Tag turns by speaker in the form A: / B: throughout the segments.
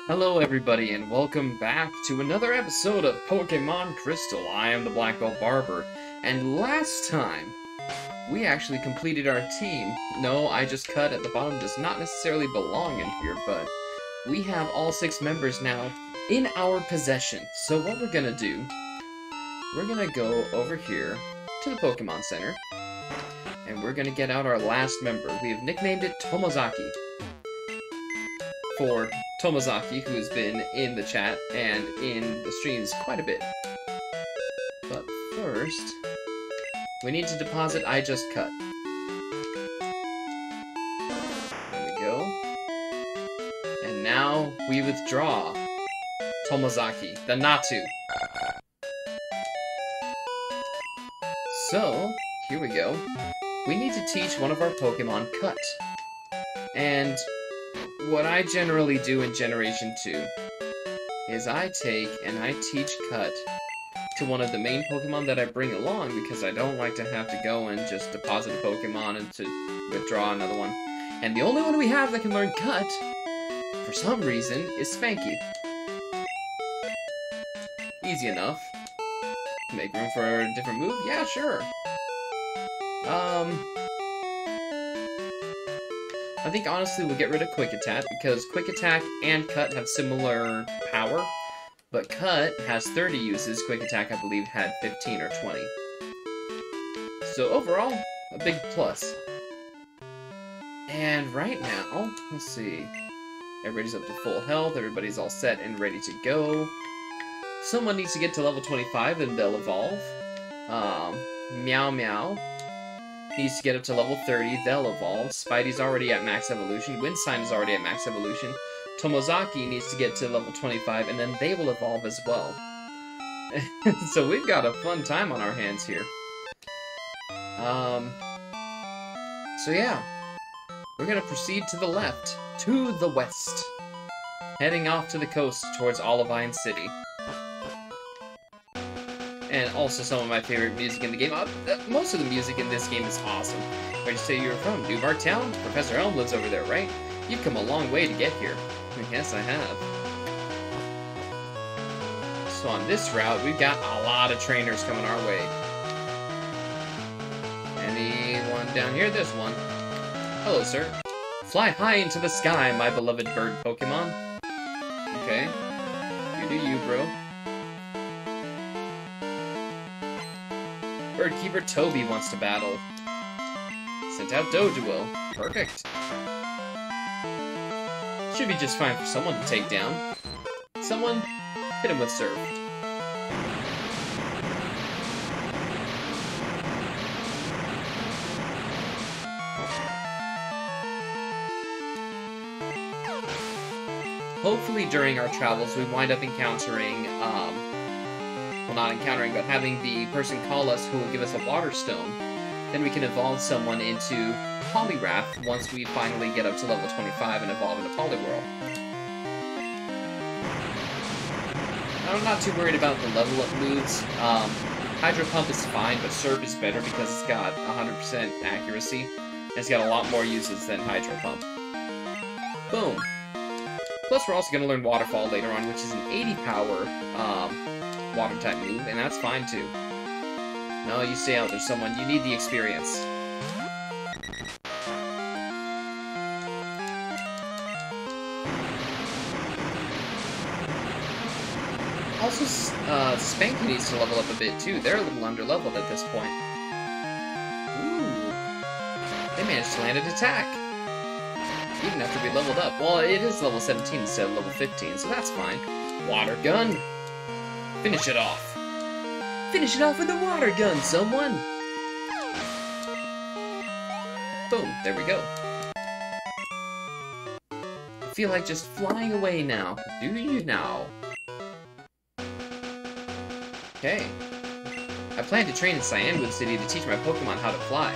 A: Hello everybody and welcome back to another episode of Pokemon Crystal. I am the Black Belt Barber, and last time we actually completed our team. No, I just cut at the bottom does not necessarily belong in here, but we have all 6 members now in our possession. So what we're gonna do, we're gonna go over here to the Pokemon Center, and we're gonna get out our last member. We have nicknamed it Tomozaki. For Tomozaki, who's been in the chat and in the streams quite a bit. But first, we need to deposit I Just Cut. There we go. And now we withdraw Tomozaki, the Natu. So, here we go. We need to teach one of our Pokemon Cut. And what I generally do in Generation 2 is I take and I teach Cut to one of the main Pokemon that I bring along because I don't like to have to go and just deposit a Pokemon and to withdraw another one. And the only one we have that can learn Cut, for some reason, is Spanky. Easy enough. Make room for a different move? Yeah, sure. I think honestly we'll get rid of Quick Attack because Quick Attack and Cut have similar power, but Cut has 30 uses, Quick Attack I believe had 15 or 20. So overall, a big plus. And right now, let's see, everybody's up to full health, everybody's all set and ready to go. Someone needs to get to level 25 and they'll evolve. Meow Meow needs to get up to level 30, they'll evolve. Spidey's already at max evolution. Windsign is already at max evolution. Tomozaki needs to get to level 25, and then they will evolve as well. So we've got a fun time on our hands here. So yeah. We're gonna proceed to the left, to the west. Heading off to the coast towards Olivine City. And also some of my favorite music in the game. Most of the music in this game is awesome. Where'd you say you were from? New Bark Town? Professor Elm lives over there, right? You've come a long way to get here. Yes, I have. So on this route, we've got a lot of trainers coming our way. Anyone down here? There's one. Hello, sir. Fly high into the sky, my beloved bird Pokemon. Okay. You do you, bro. Birdkeeper Toby wants to battle. Sent out Doduo. Perfect. Should be just fine for someone to take down. Someone, hit him with Surf. Hopefully during our travels we wind up encountering, well, not encountering, but having the person call us who will give us a water stone. Then we can evolve someone into Poliwrath once we finally get up to level 25 and evolve into Poliwhirl. I'm not too worried about the level up moves. Hydro Pump is fine, but Surf is better because it's got 100% accuracy. And it's got a lot more uses than Hydro Pump. Boom. Plus we're also going to learn Waterfall later on, which is an 80 power, water type move, and that's fine too. No, you stay out, there's someone, you need the experience. Also, Spanky needs to level up a bit too, they're a little under-leveled at this point. Ooh. They managed to land an attack. Even after we leveled up. Well, it is level 17 instead of level 15, so that's fine. Water gun. Finish it off. Finish it off with a water gun, someone! Boom, there we go. I feel like just flying away now. Do you now? Okay. I plan to train in Cyanwood City to teach my Pokemon how to fly.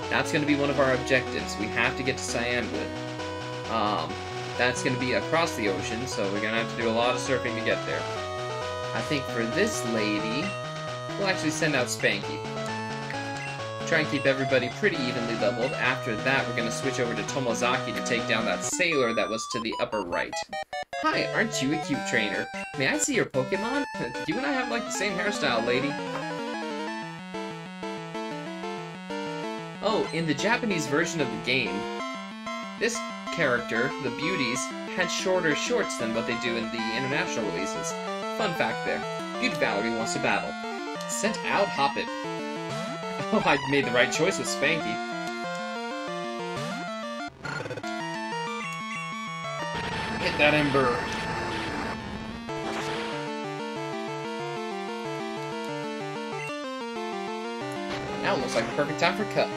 A: That's going to be one of our objectives. We have to get to Cyanwood. That's going to be across the ocean, so we're going to have to do a lot of surfing to get there. I think for this lady, we'll actually send out Spanky. Try and keep everybody pretty evenly leveled. After that, we're going to switch over to Tomozaki to take down that sailor that was to the upper right. Hi, aren't you a cute trainer? May I see your Pokemon? You and I have, like, the same hairstyle, lady. Oh, in the Japanese version of the game, this character, the Beauties, had shorter shorts than what they do in the international releases. Fun fact there. Beauty Valerie wants to battle. Sent out Hoppip. Oh, I made the right choice with Spanky. Hit that Ember. Now it looks like the perfect time for cut.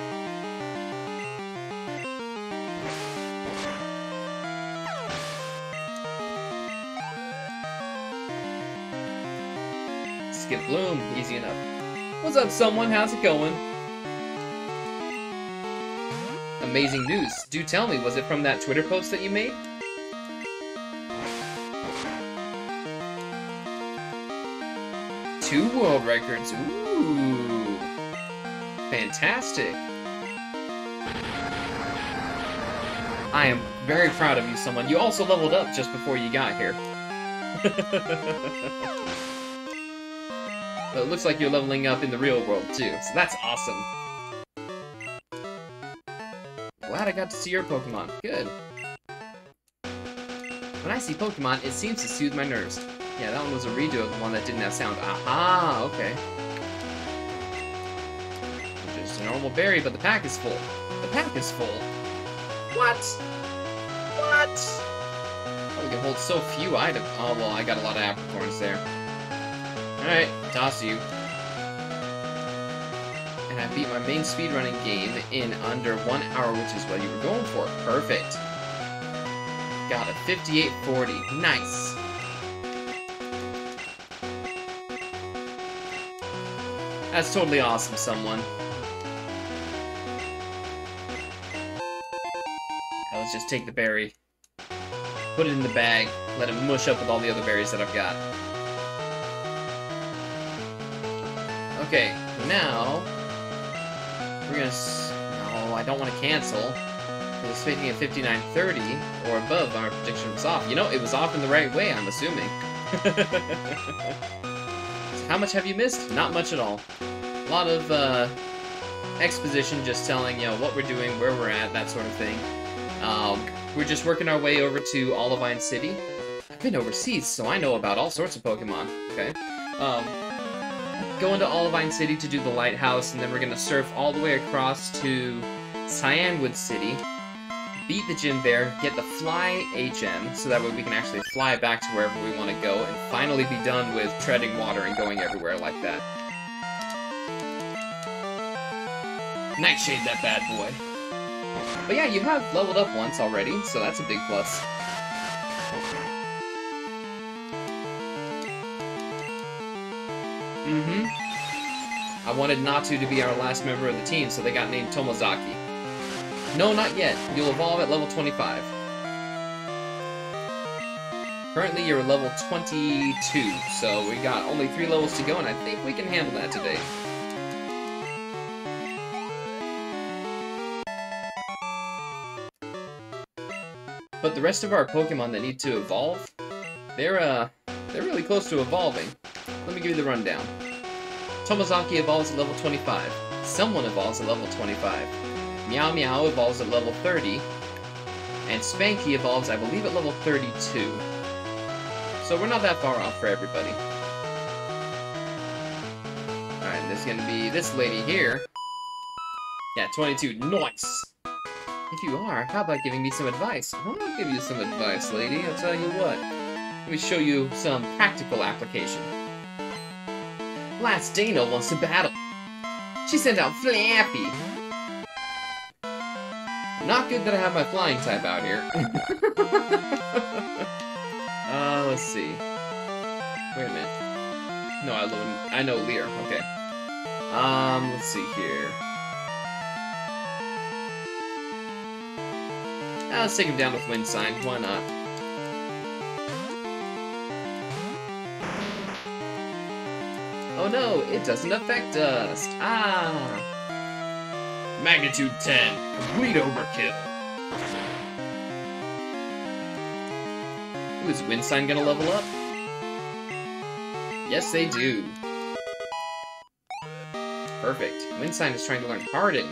A: Skip Bloom, easy enough. What's up, someone? How's it going? Amazing news. Do tell me, was it from that Twitter post that you made? Two world records. Ooh. Fantastic. I am very proud of you, someone. You also leveled up just before you got here. But it looks like you're leveling up in the real world, too, so that's awesome. Glad I got to see your Pokemon. Good. When I see Pokemon, it seems to soothe my nerves. Yeah, that one was a redo of the one that didn't have sound. Aha, okay. Just a normal berry, but the pack is full. The pack is full? What? What? Oh, we can hold so few items. Oh, well, I got a lot of apricorns there. Alright, toss you. And I beat my main speedrunning game in under 1 hour, which is what you were going for. Perfect. Got a 58:40. Nice. That's totally awesome, someone. Now let's just take the berry. Put it in the bag. Let it mush up with all the other berries that I've got. Okay, now we're gonna. No, I don't want to cancel. I was thinking at 59:30 or above. Our prediction was off. You know, it was off in the right way. I'm assuming. So how much have you missed? Not much at all. A lot of exposition, just telling what we're doing, where we're at, that sort of thing. We're just working our way over to Olivine City. I've been overseas, so I know about all sorts of Pokemon. Okay. Going to Olivine City to do the lighthouse, and then we're gonna surf all the way across to Cyanwood City, beat the gym bear, get the fly HM, so that way we can actually fly back to wherever we want to go, and finally be done with treading water and going everywhere like that. Nightshade, that bad boy. But yeah, you have leveled up once already, so that's a big plus. I wanted Natu to be our last member of the team, so they got named Tomozaki. No, not yet. You'll evolve at level 25. Currently, you're level 22, so we got only 3 levels to go, and I think we can handle that today. But the rest of our Pokemon that need to evolve, they're really close to evolving. Let me give you the rundown. Tomozaki evolves at level 25. Someone evolves at level 25. Meow Meow evolves at level 30. And Spanky evolves, I believe, at level 32. So we're not that far off for everybody. Alright, there's gonna be this lady here. Yeah, 22. Nice! If you are, how about giving me some advice? I'll give you some advice, lady. I'll tell you what. Let me show you some practical application. Last Dano wants to battle. She sent out Flappy. Not good that I have my flying type out here. Let's see. Wait a minute. No, I know Lear. Okay. Let's see here. Let's take him down with Wind Sign. Why not? Oh no, it doesn't affect us. Ah! Magnitude 10. Complete overkill. Ooh, is Windsign gonna level up? Yes, they do. Perfect. Windsign is trying to learn Harden.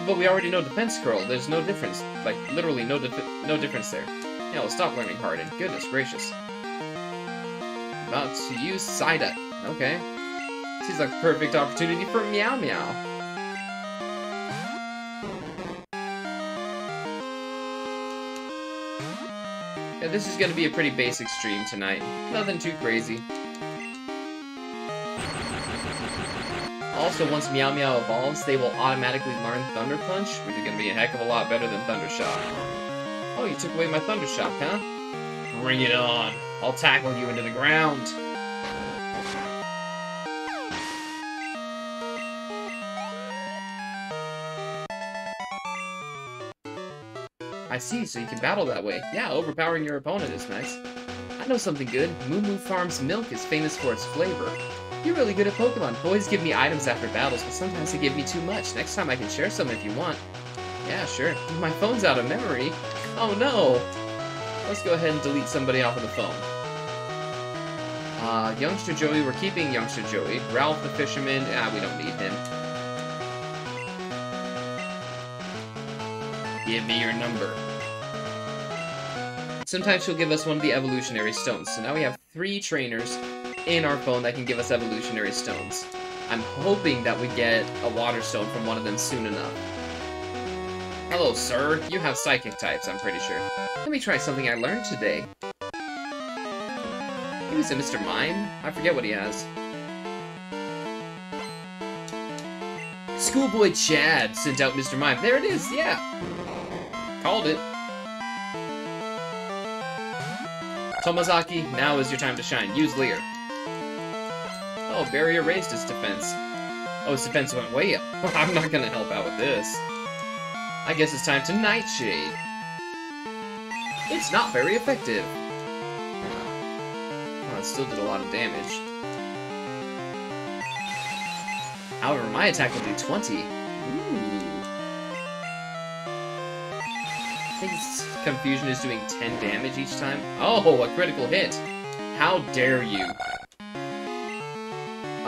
A: But we already know Defense Curl. There's no difference. Like, literally no difference there. Yeah, we'll stop learning Harden. Goodness gracious. About to use Psyduck. Okay. Seems like a perfect opportunity for Meow Meow. Yeah, this is gonna be a pretty basic stream tonight. Nothing too crazy. Also, once Meow Meow evolves, they will automatically learn Thunder Punch, which is going to be a heck of a lot better than Thunder Shock. Oh, you took away my Thunder Shock, huh? Bring it on! I'll tackle you into the ground! I see, so you can battle that way. Yeah, overpowering your opponent is nice. I know something good. Moo Moo Farm's milk is famous for its flavor. You're really good at Pokemon. Boys give me items after battles, but sometimes they give me too much. Next time I can share some if you want. Yeah, sure. My phone's out of memory. Oh no! Let's go ahead and delete somebody off of the phone. Youngster Joey, we're keeping Youngster Joey. Ralph the Fisherman, we don't need him. Give me your number. Sometimes she'll give us one of the evolutionary stones. So now we have 3 trainers in our phone that can give us evolutionary stones. I'm hoping that we get a water stone from one of them soon enough. Hello, sir. You have psychic types, I'm pretty sure. Let me try something I learned today. Maybe it's a Mr. Mime? I forget what he has. Schoolboy Chad sent out Mr. Mime. There it is, yeah! Called it. Tomazaki, now is your time to shine. Use Leer. Oh, Barrier raised its defense. Oh, its defense went way up. I'm not gonna help out with this. I guess it's time to Nightshade. It's not very effective. Oh, it still did a lot of damage. However, my attack will do 20. Ooh. I think Confusion is doing 10 damage each time. Oh, a critical hit. How dare you?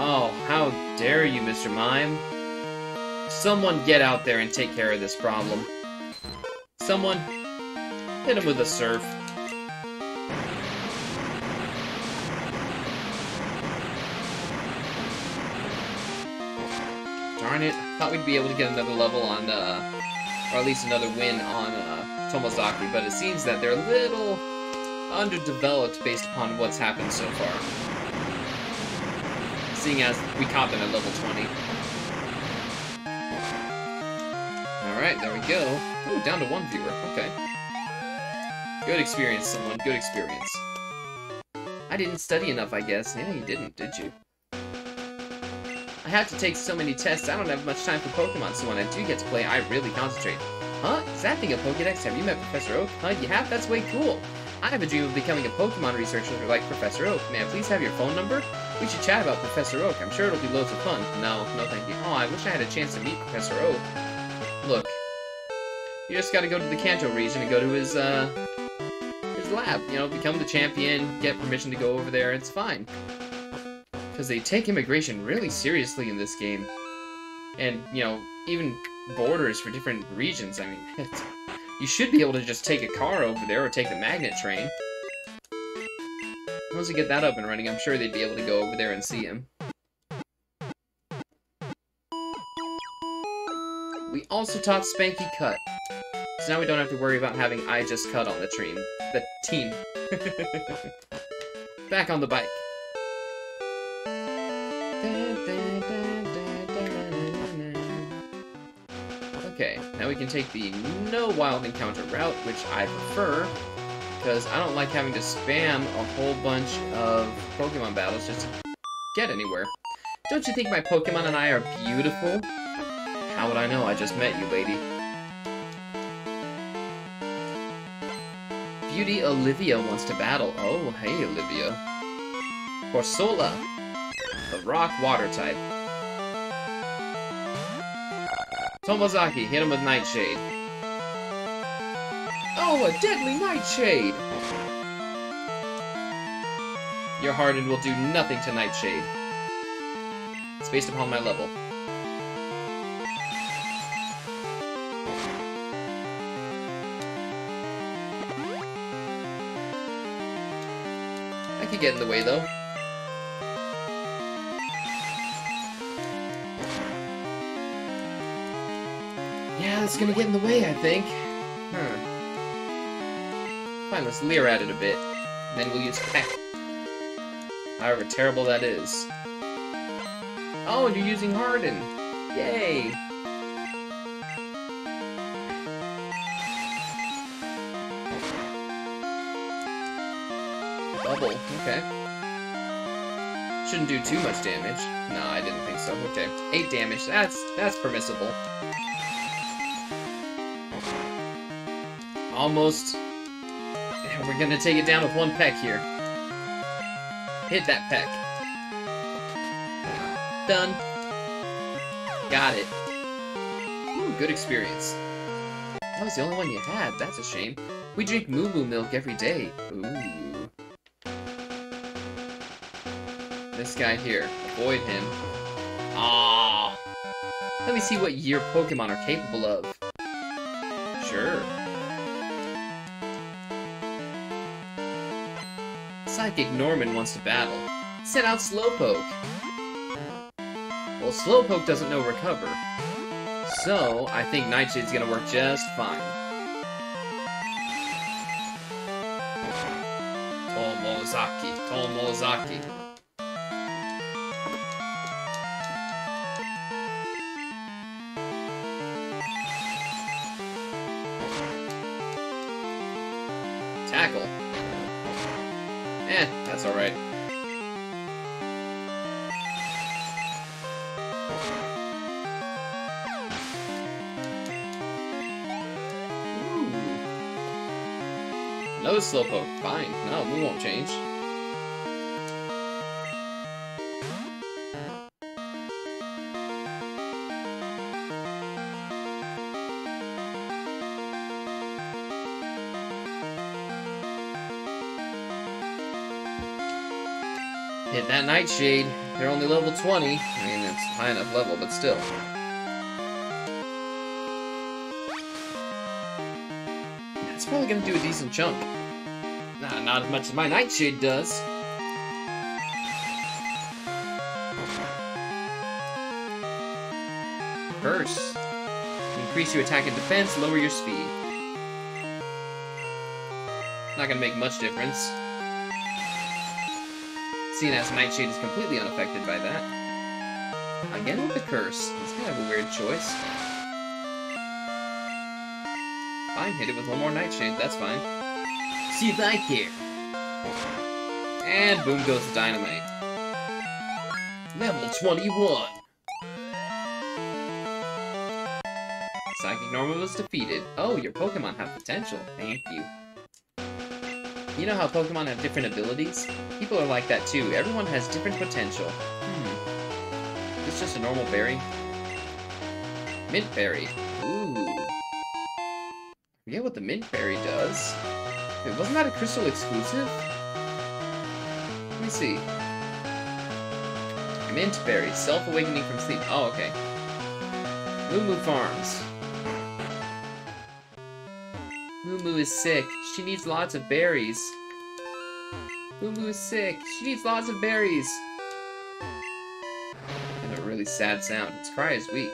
A: Oh, how dare you, Mr. Mime? Someone get out there and take care of this problem. Someone hit him with a surf. Darn it, thought we'd be able to get another level on, or at least another win on, Tomazaki, but it seems that they're a little underdeveloped based upon what's happened so far. Seeing as we caught them at level 20. Alright, there we go. Ooh, down to 1 viewer, okay. Good experience, someone, good experience. I didn't study enough, I guess. Yeah, you didn't, did you? I have to take so many tests, I don't have much time for Pokemon, so when I do get to play, I really concentrate. Huh? Is that thing a Pokedex? Have you met Professor Oak? Huh? You have? That's way cool! I have a dream of becoming a Pokemon researcher like Professor Oak. May I please have your phone number? We should chat about Professor Oak. I'm sure it'll be loads of fun. No, no thank you. Oh, I wish I had a chance to meet Professor Oak. Look. You just gotta go to the Kanto region and go to his lab. You know, become the champion, get permission to go over there, it's fine. Because they take immigration really seriously in this game. And, you know, even borders for different regions, I mean, you should be able to just take a car over there or take the magnet train. Once we get that up and running, I'm sure they'd be able to go over there and see him. We also taught Spanky Cut. So now we don't have to worry about having I Just Cut on the team. Back on the bike. Okay, now we can take the no wild encounter route, which I prefer, because I don't like having to spam a whole bunch of Pokemon battles just to get anywhere. Don't you think my Pokemon and I are beautiful? How would I know? I just met you, lady. Beauty Olivia wants to battle. Oh, hey, Olivia. Corsola, the rock-water type. Tomazaki, hit him with Nightshade. Oh, a deadly Nightshade! Your hardened will do nothing to Nightshade. It's based upon my level. I could get in the way, though. Yeah, that's gonna get in the way, I think. Huh. Fine, let's leer at it a bit. Then we'll use Peck. However terrible that is. Oh, and you're using Harden! Yay! Bubble, okay. Shouldn't do too much damage. No, I didn't think so. Okay. 8 damage, that's permissible. Almost. Yeah, we're gonna take it down with 1 peck here. Hit that peck. Done. Got it. Ooh, good experience. That was the only one you had. That's a shame. We drink moo moo milk every day. Ooh. This guy here. Avoid him. Ah. Let me see what your Pokemon are capable of. Sure. Psychic Norman wants to battle. Send out Slowpoke. Well, Slowpoke doesn't know Recover. So, I think Nightshade's gonna work just fine. Tomozaki. Tackle. That's alright. No Slowpoke. Fine. No, we won't change. Hit that Nightshade. They're only level 20. I mean, it's high enough level, but still. It's probably gonna do a decent chunk. Nah, not as much as my Nightshade does. Curse. Increase your attack and defense, lower your speed. Not gonna make much difference. Seeing as Nightshade is completely unaffected by that. Again with the curse. It's kind of a weird choice. Fine, hit it with 1 more Nightshade, that's fine. See if I care. And boom goes the Dynamite. Level 21! Psychic Norman was defeated. Oh, your Pokemon have potential. Thank you. You know how Pokemon have different abilities? People are like that too. Everyone has different potential. Is this just a normal berry? Mint berry. Ooh. I forget what the mint berry does. Wait, wasn't that a crystal exclusive? Let me see. Mint berry. Self-awakening from sleep. Oh, okay. Moo Moo Farms. Moo Moo is sick. She needs lots of berries. Moo Moo is sick. She needs lots of berries. And a really sad sound. Its cry is weak.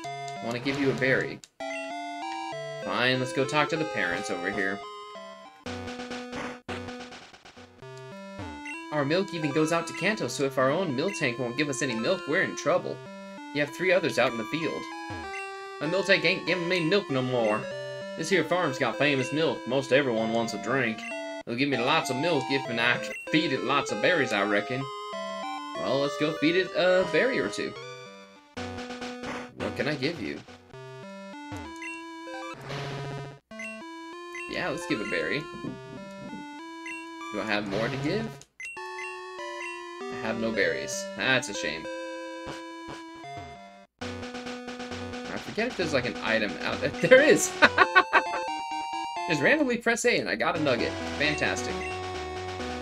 A: I want to give you a berry. Fine, let's go talk to the parents over here. Our milk even goes out to Kanto, so if our own milk tank won't give us any milk, we're in trouble. You have 3 others out in the field. My milk tank ain't giving me milk no more. This here farm's got famous milk. Most everyone wants a drink. It'll give me lots of milk if and I feed it lots of berries, I reckon. Well, let's go feed it a berry or 2. What can I give you? Yeah, let's give a berry. Do I have more to give? I have no berries. That's a shame. I forget if there's like an item out there. There is! Just randomly press A and I got a nugget. Fantastic.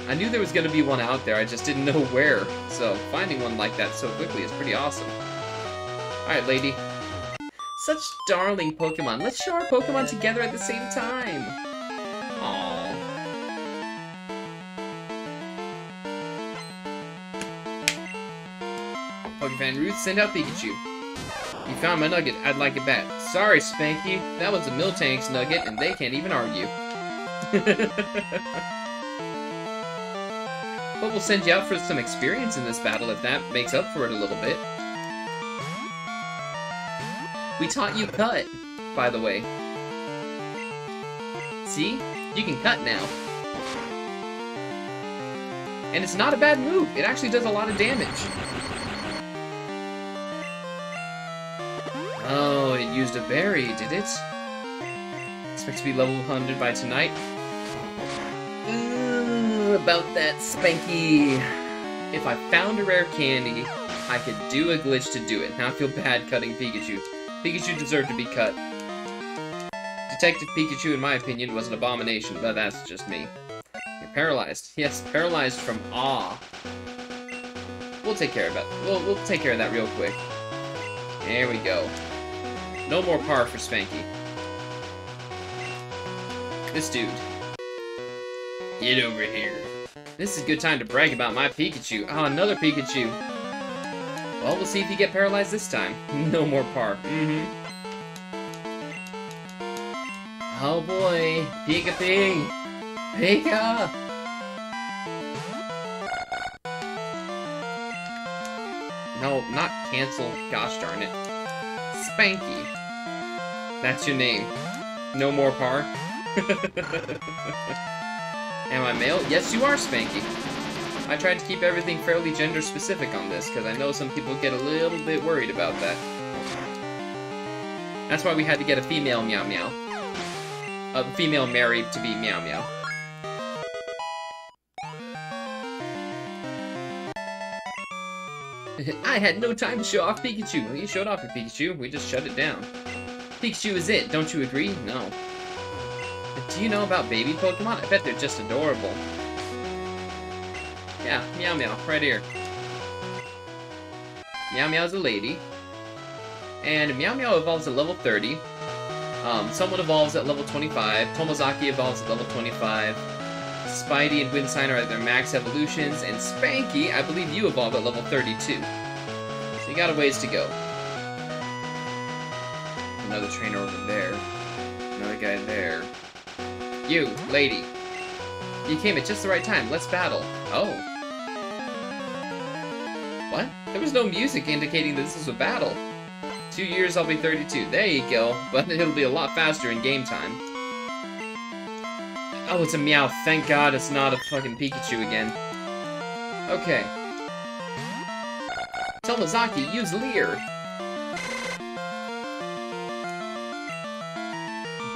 A: I knew there was going to be one out there, I just didn't know where. So, finding one like that so quickly is pretty awesome. Alright, lady. Such darling Pokemon. Let's show our Pokemon together at the same time. Aww. Pokefan Ruth, send out Pikachu. You found my nugget, I'd like it back. Sorry, Spanky. That was a Miltank's nugget, and they can't even argue. But we'll send you out for some experience in this battle if that makes up for it a little bit. We taught you cut, by the way. See? You can cut now. And it's not a bad move. It actually does a lot of damage. Oh, it used a berry, did it? Expect to be level 100 by tonight. About that, Spanky. If I found a rare candy, I could do a glitch to do it. Now I feel bad cutting Pikachu. Pikachu deserved to be cut. Detective Pikachu, in my opinion, was an abomination, but that's just me. You're paralyzed. Yes, paralyzed from awe. We'll take care of it. We'll take care of that real quick. There we go. No more par for Spanky. This dude. Get over here. This is a good time to brag about my Pikachu. Oh, another Pikachu. Well, we'll see if you get paralyzed this time. No more par. Oh boy. Pika-Pig. Pika! No, not cancel. Gosh darn it. Spanky. That's your name. No more par. Am I male? Yes, you are, Spanky. I tried to keep everything fairly gender-specific on this, because I know some people get a little bit worried about that. That's why we had to get a female Meow Meow. A female married to be Meow Meow. I had no time to show off Pikachu. Well, you showed off your Pikachu. We just shut it down. Pikachu is it. Don't you agree? No. Do you know about baby Pokemon? I bet they're just adorable. Yeah, Meow Meow, right here. Meow Meow's a lady. And Meow Meow evolves at level 30. Someone evolves at level 25. Tomozaki evolves at level 25. Spidey and Winsign are at their max evolutions. And Spanky, I believe you evolve at level 32. So you got a ways to go. Another trainer over there. Another guy there. You, lady. You came at just the right time. Let's battle. Oh. What? There was no music indicating that this was a battle. 2 years, I'll be 32. There you go. But it'll be a lot faster in game time. Oh, it's a Meowth. Thank God it's not a fucking Pikachu again. Okay. Tomozaki, use Leer.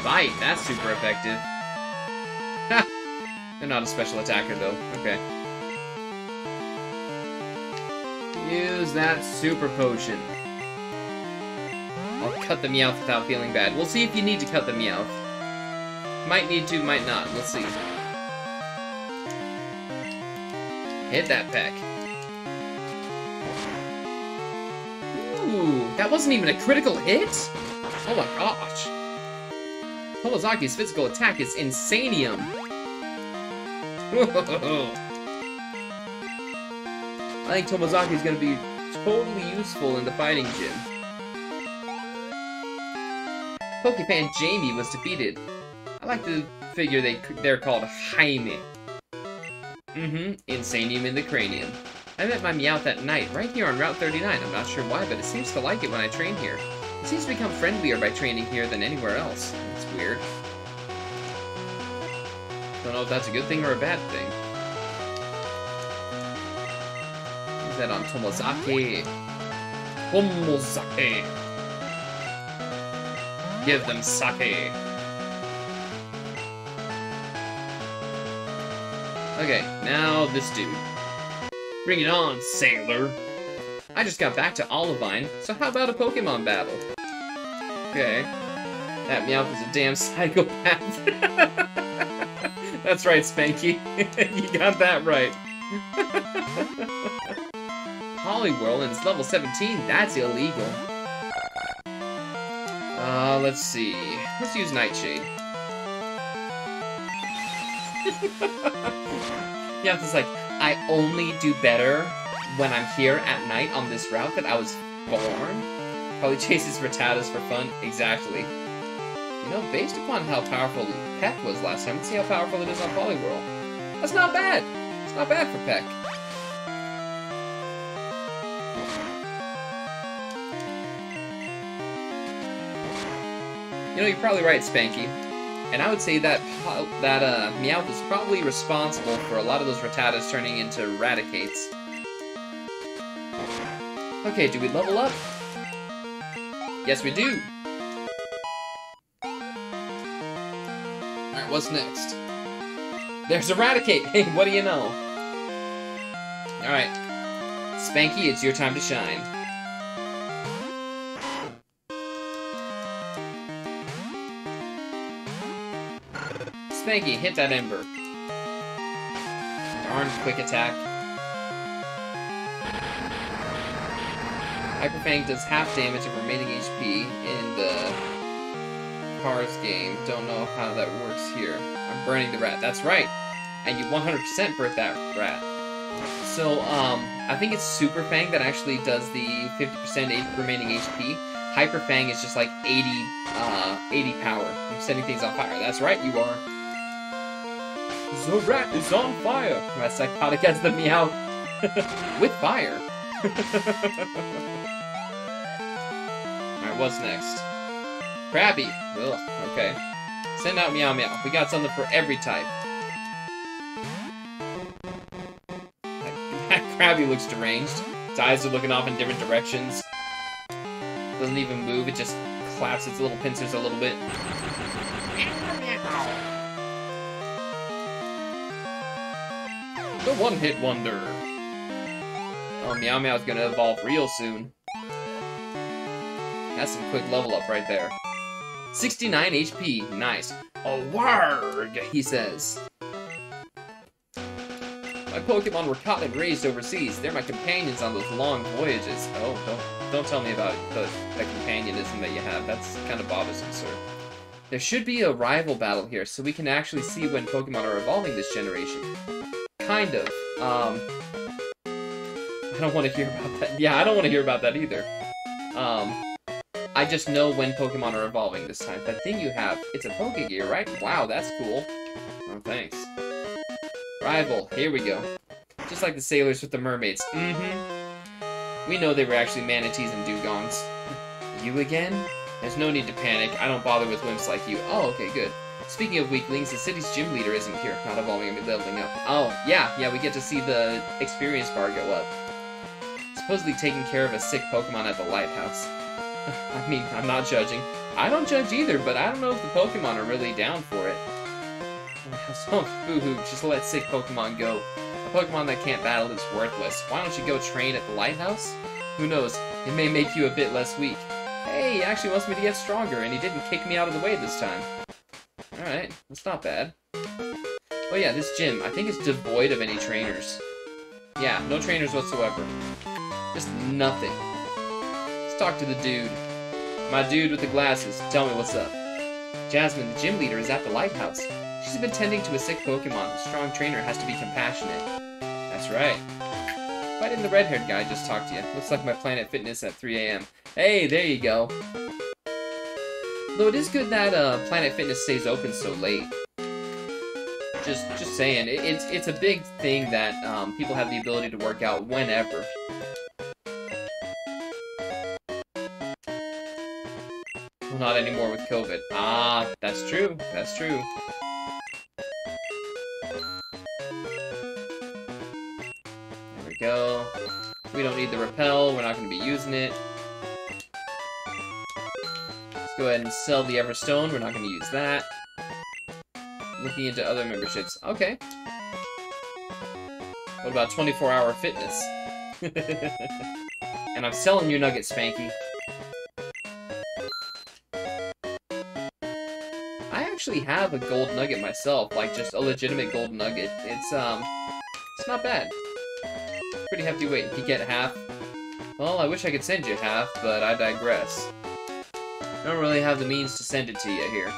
A: Bite, that's super effective. Ha! They're not a special attacker, though. Okay. Use that super potion. I'll cut the Meowth without feeling bad. We'll see if you need to cut the Meowth. Might need to, might not. Let's see. Hit that peck. Ooh, that wasn't even a critical hit? Oh my gosh. Tomozaki's physical attack is Insanium. I think Tomozaki's gonna be totally useful in the fighting gym. Pokefan Jamie was defeated. I like to figure they're called Jaime. Insanium in the cranium. I met my Meowth at night, right here on Route 39. I'm not sure why, but it seems to like it when I train here. It seems to become friendlier by training here than anywhere else. It's weird. Don't know if that's a good thing or a bad thing. Use that on Tomozaki. Tomozaki. Give them sake. Okay, now this dude. Bring it on, sailor. I just got back to Olivine, so how about a Pokemon battle? Okay. That Meowth is a damn psychopath. That's right, Spanky. You got that right. Poliwhirl and it's level 17. That's illegal. Let's see. Let's use Nightshade. Yeah, it's like, I only do better when I'm here at night on this route that I was born. Probably chases Rattatas for fun. Exactly. You know, based upon how powerful Peck was last time, let's see how powerful it is on Poliwhirl. That's not bad. It's not bad for Peck. You know, you're probably right, Spanky. And I would say that Meowth is probably responsible for a lot of those Rattatas turning into Raticates. Okay, do we level up? Yes, we do. Alright, what's next? There's Eradicate! Hey, what do you know? Alright. Spanky, it's your time to shine. Spanky, hit that Ember. Darn quick attack. Hyper Fang does half damage of remaining HP in the Cars game. Don't know how that works here. I'm burning the rat. That's right. And you 100% burnt that rat. So, I think it's Super Fang that actually does the 50% remaining HP. Hyper Fang is just like 80 power. I'm setting things on fire. That's right, you are. The rat is on fire! As psychotic as the Meow. With fire. Alright, what's next? Krabby. Ugh, okay. Send out Meow Meow. We got something for every type. That Krabby looks deranged. Its eyes are looking off in different directions. Doesn't even move, it just claps its little pincers a little bit. The one-hit wonder. Oh, Meow Meow's gonna evolve real soon. That's some quick level up right there. 69 HP. Nice. A warg, he says. My Pokemon were caught and raised overseas. They're my companions on those long voyages. Oh, don't tell me about the companionism that you have. That's kind of bothersome, sir. There should be a rival battle here, so we can actually see when Pokemon are evolving this generation. Kind of. I don't want to hear about that. Yeah, I don't want to hear about that either. I just know when Pokemon are evolving this time. That thing you have, it's a Pokegear, right? Wow, that's cool. Oh, thanks. Rival, here we go. Just like the sailors with the mermaids. We know they were actually manatees and dugongs. You again? There's no need to panic. I don't bother with wimps like you. Oh, okay, good. Speaking of weaklings, the city's gym leader isn't here. Not evolving and leveling up. Oh, yeah, we get to see the experience bar go up. Supposedly taking care of a sick Pokemon at the lighthouse. I mean, I'm not judging. I don't judge either, but I don't know if the Pokemon are really down for it. So, boo-hoo, just let sick Pokemon go. A Pokemon that can't battle is worthless. Why don't you go train at the lighthouse? Who knows, it may make you a bit less weak. Hey, he actually wants me to get stronger, and he didn't kick me out of the way this time. Alright, that's not bad. Oh yeah, this gym, I think it's devoid of any trainers. Yeah, no trainers whatsoever. Just nothing. Let's talk to the dude. My dude with the glasses, tell me what's up. Jasmine, the gym leader, is at the lighthouse. She's been tending to a sick Pokemon. A strong trainer has to be compassionate. That's right. Why didn't the red-haired guy just talk to you? Looks like my Planet Fitness at 3 AM. Hey, there you go. Though it is good that Planet Fitness stays open so late. Just saying, it's a big thing that people have the ability to work out whenever. Well, not anymore with COVID. Ah, that's true. That's true. There we go. We don't need the repel. We're not going to be using it. Let's go ahead and sell the Everstone. We're not going to use that. Looking into other memberships. Okay. What about 24-hour fitness? And I'm selling you nuggets, Spanky. I actually have a gold nugget myself, like just a legitimate gold nugget. It's not bad. Pretty hefty weight. You get half. Well, I wish I could send you half, but I digress. I don't really have the means to send it to you here.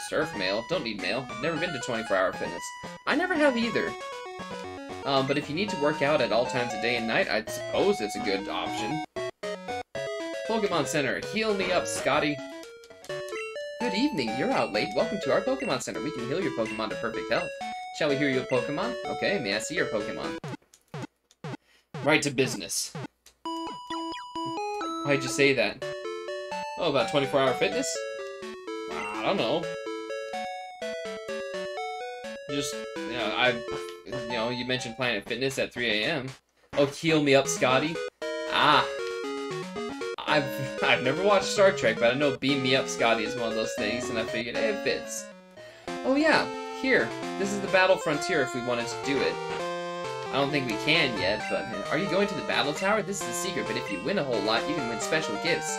A: Surf mail? Don't need mail. I've never been to 24-hour fitness. I never have either. But if you need to work out at all times of day and night, I'd suppose it's a good option. Pokemon Center. Heal me up, Scotty. Good evening. You're out late. Welcome to our Pokemon Center. We can heal your Pokemon to perfect health. Shall we heal your Pokemon? Okay, may I see your Pokemon? Right to business. Why'd you say that? Oh, about 24-hour fitness? I don't know. Just, you mentioned Planet Fitness at 3 a.m. Oh, heal me up, Scotty. Ah. I've never watched Star Trek, but I know Beam Me Up, Scotty is one of those things, and I figured, hey, it fits. Oh yeah, here. This is the Battle Frontier if we wanted to do it. I don't think we can yet, but are you going to the Battle Tower? This is a secret, but if you win a whole lot, you can win special gifts.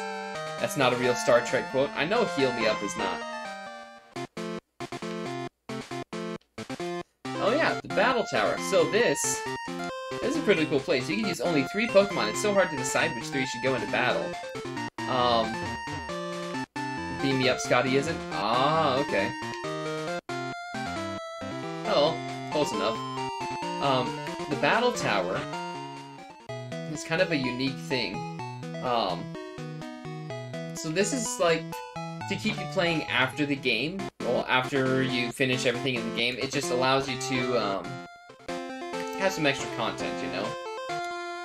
A: That's not a real Star Trek quote. I know Heal Me Up is not. Oh yeah, the Battle Tower. So this is a pretty cool place. You can use only 3 Pokemon. It's so hard to decide which 3 should go into battle. Beam Me Up, Scotty isn't? Ah, okay. Oh, close enough. The Battle Tower is kind of a unique thing. So this is like to keep you playing after the game. Well, after you finish everything in the game, it just allows you to have some extra content, you know?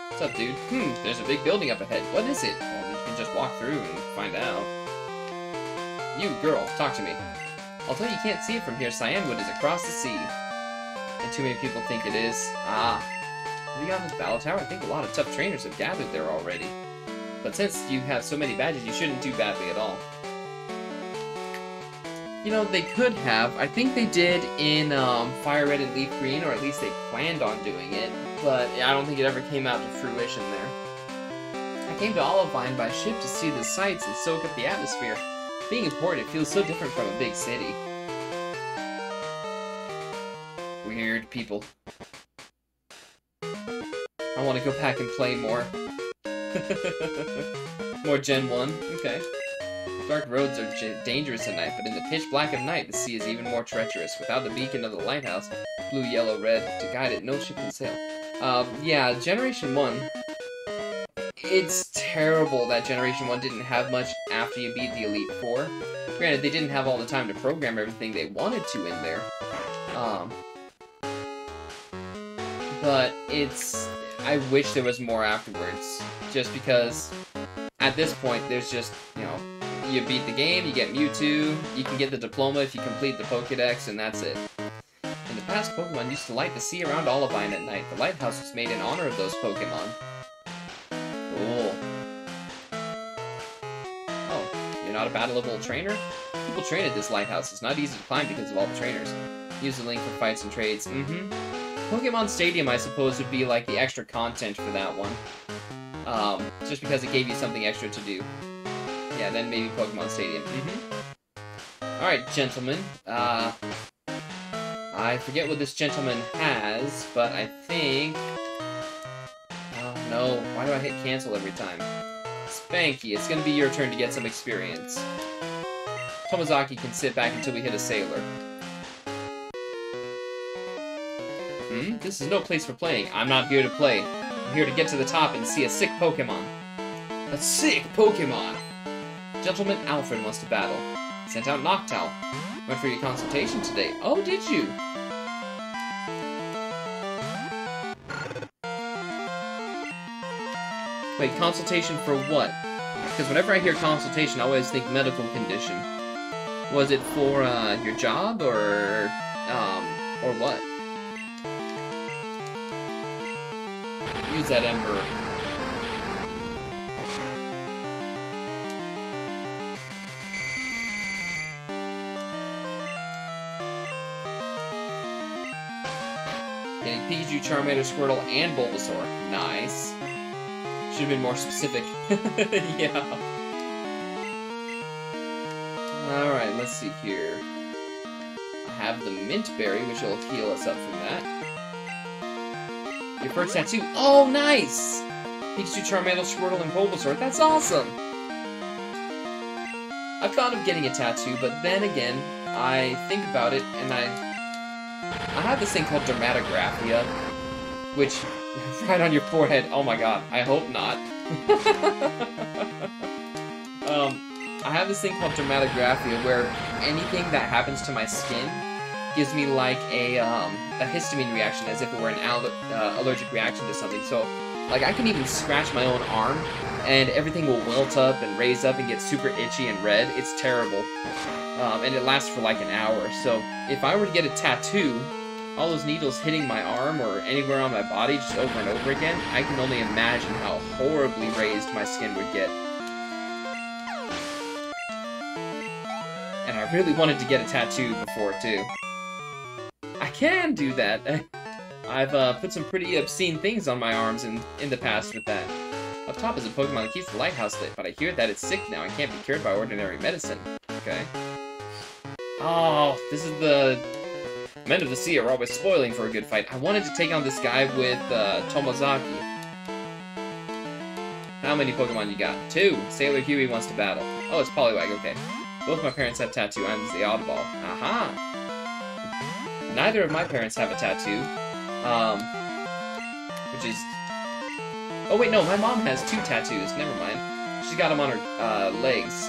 A: What's up, dude? There's a big building up ahead. What is it? Well, you can just walk through and find out. You, girl, talk to me. Although you can't see it from here, Cyanwood is across the sea. And too many people think it is. Ah. Have you gotten to the Battle Tower? I think a lot of tough trainers have gathered there already. But since you have so many badges, you shouldn't do badly at all. You know, they could have. I think they did in Fire Red and Leaf Green, or at least they planned on doing it. But I don't think it ever came out to fruition there. I came to Olivine by ship to see the sights and soak up the atmosphere. Being important, it feels so different from a big city. Weird people. I want to go back and play more. More Gen 1. Okay. Dark roads are dangerous at night, but in the pitch black of night, the sea is even more treacherous. Without the beacon of the lighthouse, blue, yellow, red, to guide it, no ship can sail. Yeah, Generation 1. It's terrible that Generation 1 didn't have much after you beat the Elite Four. Granted, they didn't have all the time to program everything they wanted to in there. But I wish there was more afterwards. Just because, at this point, there's just, you know, you beat the game, you get Mewtwo, you can get the diploma if you complete the Pokédex, and that's it. In the past, Pokemon used to light the sea around Olivine at night. The lighthouse was made in honor of those Pokemon. Cool. Oh, you're not a battle-level trainer? People train at this lighthouse. It's not easy to climb because of all the trainers. Use the link for fights and trades. Pokemon Stadium, I suppose, would be like the extra content for that one. Just because it gave you something extra to do. Yeah, then maybe Pokemon Stadium. Alright, gentlemen. I forget what this gentleman has, but I think... Oh, no. Why do I hit cancel every time? Spanky, it's gonna be your turn to get some experience. Tomozaki can sit back until we hit a sailor. This is no place for playing. I'm not here to play. I'm here to get to the top and see a sick Pokemon. A sick Pokemon! Gentleman Alfred wants to battle. Sent out Noctowl. Went for your consultation today. Oh, did you? Wait, consultation for what? Because whenever I hear consultation, I always think medical condition. Was it for, your job, or what? Use that Ember. Getting Pikachu, Charmander, Squirtle, and Bulbasaur. Nice. Should have been more specific. Yeah. let's see here. I have the mint berry, which will heal us up from that. Your first tattoo. Oh, nice! Pikachu, Charmander, Squirtle, and Bulbasaur. That's awesome! I've thought of getting a tattoo, but then again, I think about it, and I have this thing called dermatographia, which, right on your forehead, oh my god, I hope not. I have this thing called dermatographia, where anything that happens to my skin gives me like a histamine reaction, as if it were an allergic reaction to something. So, like, I can even scratch my own arm, and everything will welt up and raise up and get super itchy and red. It's terrible. And it lasts for like an hour. So, if I were to get a tattoo, all those needles hitting my arm or anywhere on my body just over and over again, I can only imagine how horribly raised my skin would get. And I really wanted to get a tattoo before, too. I can do that. I've put some pretty obscene things on my arms in the past with that. Up top is a Pokemon that keeps the lighthouse lit, but I hear that it's sick now and can't be cured by ordinary medicine. Okay. Oh, this is the... Men of the Sea are always spoiling for a good fight. I wanted to take on this guy with Tomozaki. How many Pokemon you got? 2. Sailor Huey wants to battle. Oh, it's Poliwag, okay. Both my parents have tattoo. I'm the oddball. Aha! Neither of my parents have a tattoo. Which is... Oh wait, no, my mom has 2 tattoos. Never mind. She's got them on her legs.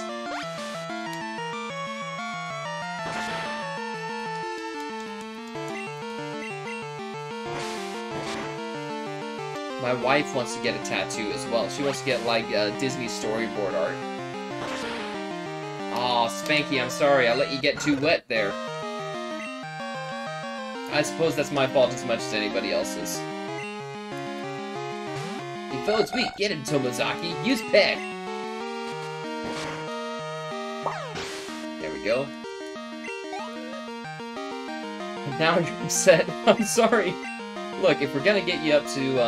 A: My wife wants to get a tattoo as well. She wants to get, like, Disney storyboard art. Aw, Spanky, I'm sorry. I let you get too wet there. I suppose that's my fault as much as anybody else's. He fell its weak. Get him, Tomozaki. Use Peck. There we go. And now you're upset. I'm sorry. Look, if we're gonna get you up to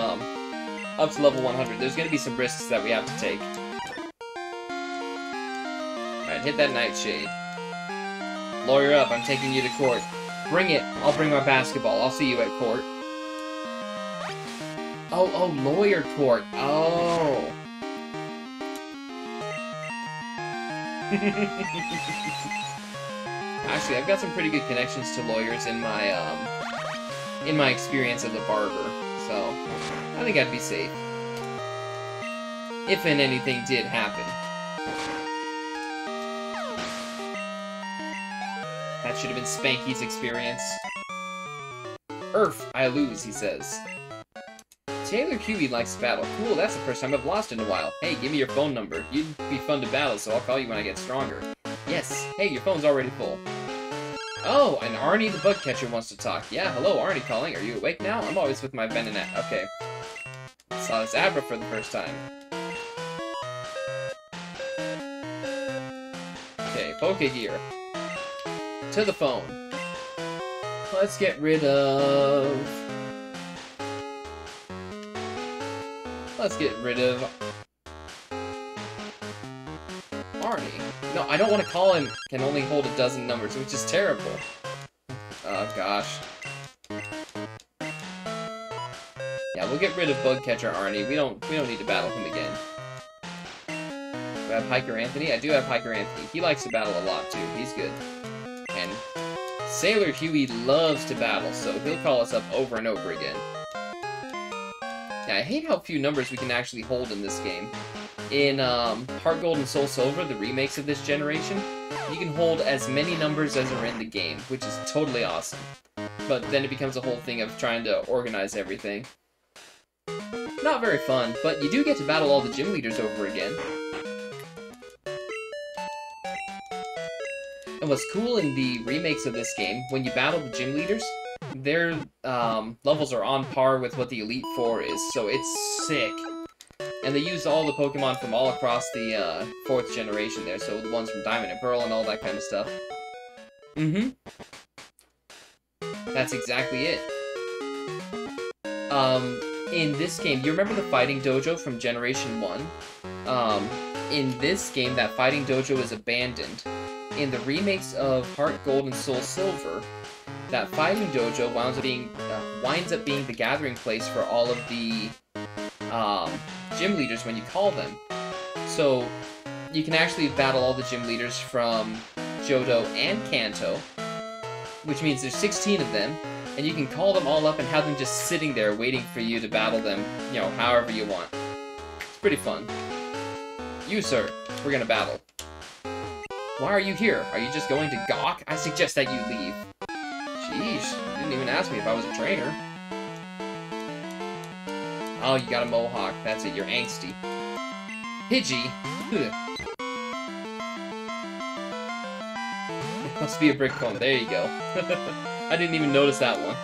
A: level 100, there's gonna be some risks that we have to take. Alright, hit that Nightshade. Lawyer up, I'm taking you to court. Bring it! I'll bring my basketball. I'll see you at court. Oh, lawyer court. Oh. Actually, I've got some pretty good connections to lawyers in my experience as a barber, so I think I'd be safe. If and anything did happen. That should have been Spanky's experience. I lose, he says. Taylor Huey likes to battle. Cool, that's the first time I've lost in a while. Hey, give me your phone number. You'd be fun to battle, so I'll call you when I get stronger. Yes. Hey, your phone's already full. Oh, and Arnie the bug catcher wants to talk. Yeah, hello, Arnie calling. Are you awake now? I'm always with my Venonat. Okay. Saw this Abra for the first time. Okay, Pokegear. To the phone. Let's get rid of... Let's get rid of... Arnie. No, I don't want to call him. Can only hold a dozen numbers, which is terrible. Oh, gosh. Yeah, we'll get rid of Bugcatcher Arnie. We don't need to battle him again. Do I have Hiker Anthony? I do have Hiker Anthony. He likes to battle a lot, too. He's good. And Sailor Huey loves to battle, so he'll call us up over and over again. Yeah, I hate how few numbers we can actually hold in this game. In Heart Gold and Soul Silver, the remakes of this generation, you can hold as many numbers as are in the game, which is totally awesome. But then it becomes a whole thing of trying to organize everything. Not very fun, but you do get to battle all the gym leaders over again. And what's cool in the remakes of this game, when you battle the gym leaders, their levels are on par with what the Elite Four is, so it's sick. And they use all the Pokemon from all across the 4th generation there, so the ones from Diamond and Pearl and all that kind of stuff. Mm-hmm. That's exactly it. In this game, you remember the Fighting Dojo from Generation 1? In this game, that Fighting Dojo is abandoned. in the remakes of Heart Gold and Soul Silver, that fighting dojo winds up being the gathering place for all of the gym leaders when you call them. So you can actually battle all the gym leaders from Johto and Kanto, which means there's 16 of them, and you can call them all up and have them just sitting there waiting for you to battle them, you know, however you want. It's pretty fun. You, sir, we're gonna battle. Why are you here? Are you just going to gawk? I suggest that you leave. Sheesh, you didn't even ask me if I was a trainer. Oh, you got a mohawk. That's it, you're angsty. Pidgey? Ugh. It must be a brick cone. There you go. I didn't even notice that one.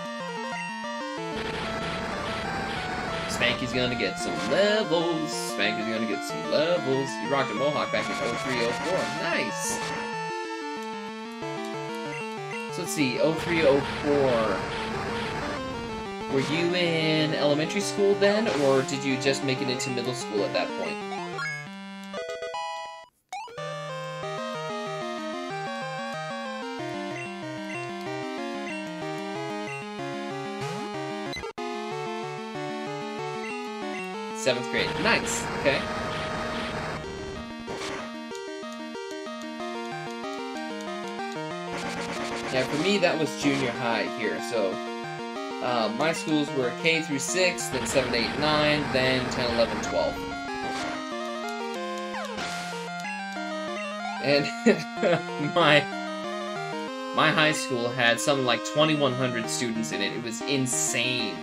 A: Spanky's gonna get some levels. Spanky's gonna get some levels. You rocked a mohawk back in 0304. Nice! So let's see, 0304. Were you in elementary school then, or did you just make it into middle school at that point? Seventh grade. Nice. Okay. Yeah, for me that was junior high here. So my schools were K through 6, then 7, 8, 9, then 10, 11, 12. And my high school had something like 2,100 students in it. It was insane.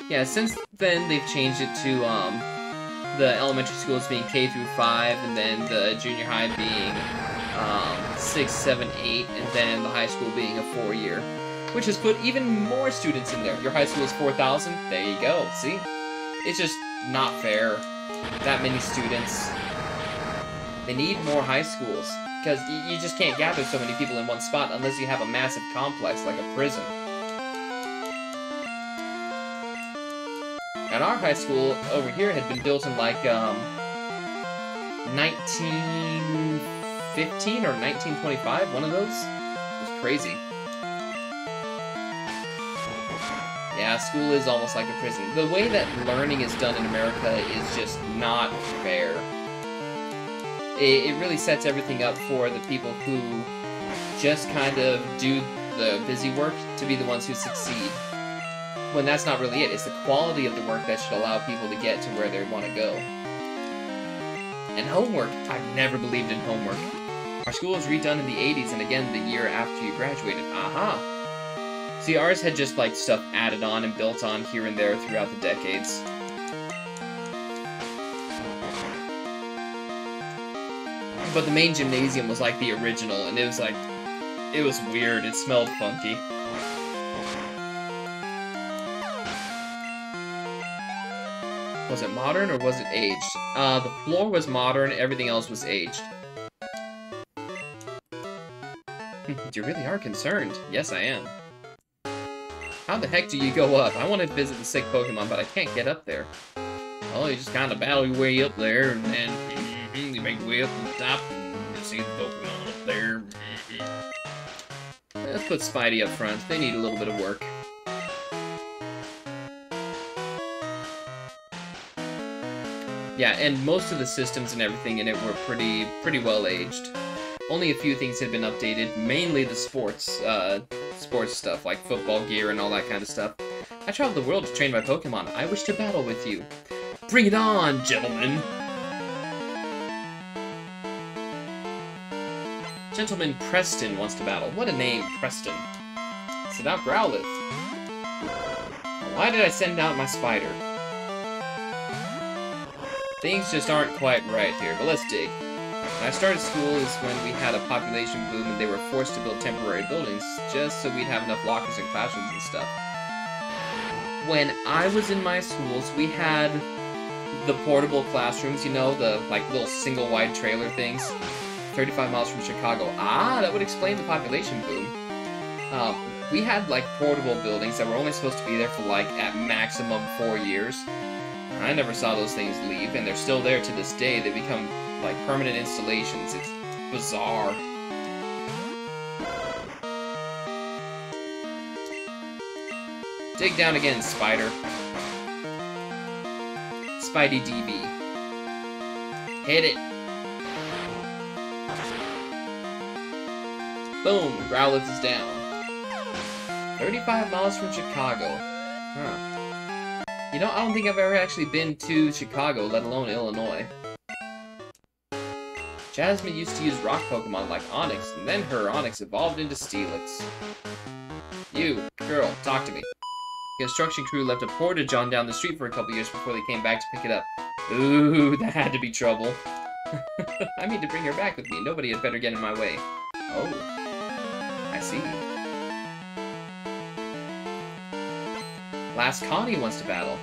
A: Yeah, since then they've changed it to the elementary schools being K through 5, and then the junior high being 6, 7, 8, and then the high school being a 4-year, which has put even more students in there. Your high school is 4,000. There you go. See, it's just not fair. That many students. They need more high schools because you just can't gather so many people in one spot unless you have a massive complex like a prison. And our high school over here had been built in like 1915 or 1925, one of those. It was crazy. Yeah, school is almost like a prison. The way that learning is done in America is just not fair. It really sets everything up for the people who just kind of do the busy work to be the ones who succeed. When that's not really it. It's the quality of the work that should allow people to get to where they want to go. And homework. I've never believed in homework. Our school was redone in the 80s and again the year after you graduated. Aha! See, ours had just like stuff added on and built on here and there throughout the decades. But the main gymnasium was like the original, and it was like, it was weird. It smelled funky. Was it modern or was it aged? The floor was modern, everything else was aged. You really are concerned. Yes, I am. How the heck do you go up? I want to visit the sick Pokemon, but I can't get up there. Oh, you just kind of battle your way up there, and then you make your way up to the top, and you see the Pokemon up there. Let's put Spidey up front. They need a little bit of work. Yeah, and most of the systems and everything in it were pretty well aged. Only a few things had been updated, mainly the sports stuff, like football gear and all that kind of stuff. I traveled the world to train my Pokemon. I wish to battle with you. Bring it on, gentlemen! Gentleman Preston wants to battle. What a name, Preston. Sit out, Growlithe. Why did I send out my spider? Things just aren't quite right here, but let's dig. When I started school is when we had a population boom and they were forced to build temporary buildings just so we'd have enough lockers and classrooms and stuff. When I was in my schools, we had the portable classrooms, you know, the like little single wide trailer things. 35 miles from Chicago. Ah, that would explain the population boom. We had like portable buildings that were only supposed to be there for like at maximum 4 years. I never saw those things leave, and they're still there to this day. They become like, permanent installations. It's bizarre. Dig down again, Spider. Spidey DB. Hit it. Boom, Growlithe is down. 35 miles from Chicago. Huh. You know, I don't think I've ever actually been to Chicago, let alone Illinois. Jasmine used to use rock Pokemon like Onix, and then her Onix evolved into Steelix. You, girl, talk to me. The construction crew left a portage on down the street for a couple years before they came back to pick it up. Ooh, that had to be trouble. I need to bring her back with me. Nobody had better get in my way. Oh, I see. Last Connie wants to battle.